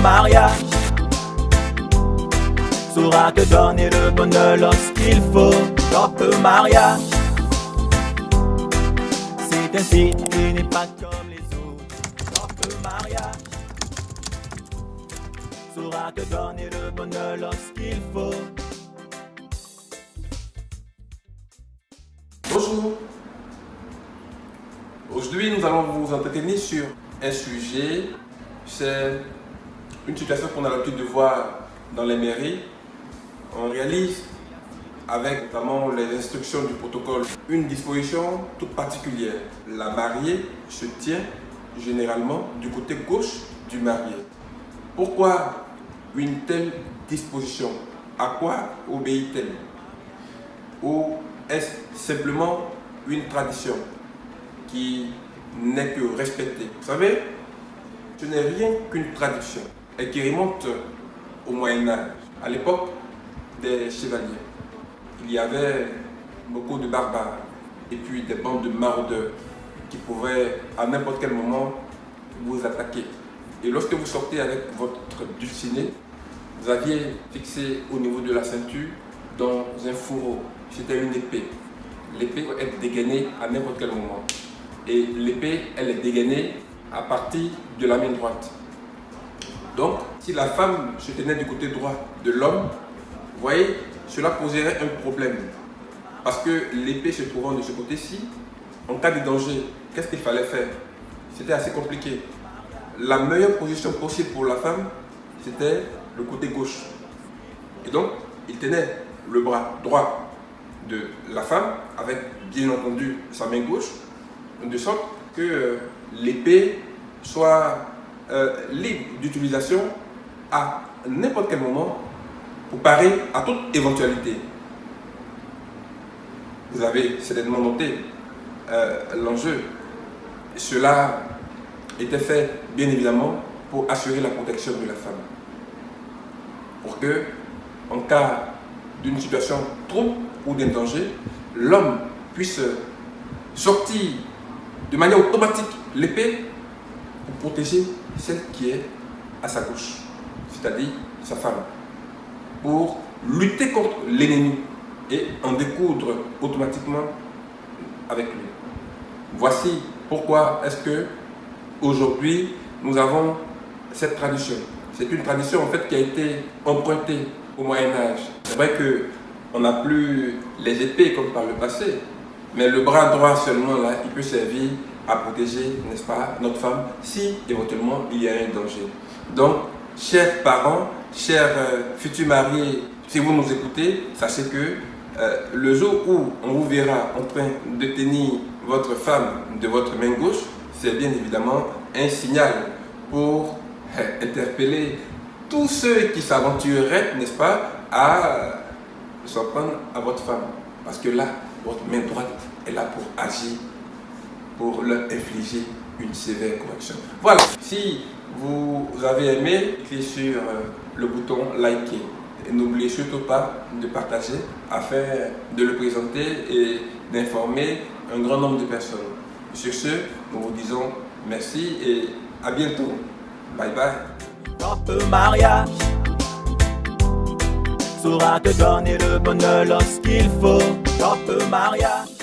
mariage saura te donner le bonheur lorsqu'il faut. Top mariage, c'est ainsi, il n'est pas comme les autres. Top mariage saura te donner le bonheur lorsqu'il faut. Bonjour. Aujourd'hui, nous allons vous entretenir sur un sujet. C'est une situation qu'on a l'habitude de voir dans les mairies. On réalise, avec notamment les instructions du protocole, une disposition toute particulière. La mariée se tient généralement du côté gauche du marié. Pourquoi une telle disposition? À quoi obéit-elle? Ou est-ce simplement une tradition qui n'est que respectée? Vous savez, ce n'est rien qu'une tradition et qui remonte au Moyen-Âge, à l'époque des chevaliers. Il y avait beaucoup de barbares et puis des bandes de maraudeurs qui pouvaient à n'importe quel moment vous attaquer. Et lorsque vous sortez avec votre dulciné, vous aviez fixé au niveau de la ceinture dans un fourreau. C'était une épée. L'épée peut être dégainée à n'importe quel moment. Et l'épée, elle est dégainée à partir de la main droite. Donc, si la femme se tenait du côté droit de l'homme, vous voyez, cela poserait un problème. Parce que l'épée se trouvant de ce côté-ci, en cas de danger, qu'est-ce qu'il fallait faire? C'était assez compliqué. La meilleure position possible pour la femme, c'était le côté gauche. Et donc, il tenait le bras droit de la femme, avec bien entendu sa main gauche, de sorte que l'épée soit libre d'utilisation à n'importe quel moment pour parer à toute éventualité. Vous avez certainement noté l'enjeu. Cela était fait bien évidemment pour assurer la protection de la femme. Pour que, en cas d'une situation de trouble ou d'un danger, l'homme puisse sortir de manière automatique l'épée pour protéger celle qui est à sa gauche, c'est-à-dire sa femme, pour lutter contre l'ennemi et en découdre automatiquement avec lui. Voici pourquoi est-ce que aujourd'hui nous avons cette tradition. C'est une tradition en fait qui a été empruntée au Moyen-Âge. C'est vrai qu'on n'a plus les épées comme par le passé, mais le bras droit seulement là, il peut servir à protéger, n'est-ce pas, notre femme si éventuellement il y a un danger. Donc, chers parents, chers futurs mariés, si vous nous écoutez, sachez que le jour où on vous verra en train de tenir votre femme de votre main gauche, c'est bien évidemment un signal pour interpeller tous ceux qui s'aventureraient, n'est-ce pas, à s'en prendre à votre femme. Parce que là, votre main droite est là pour agir, pour leur infliger une sévère correction. Voilà, si vous avez aimé, cliquez sur le bouton liker. Et n'oubliez surtout pas de partager afin de le présenter et d'informer un grand nombre de personnes. Sur ce, nous vous disons merci et à bientôt. Bye bye. Top mariage saura te donner le bonheur lorsqu'il faut. Top mariage.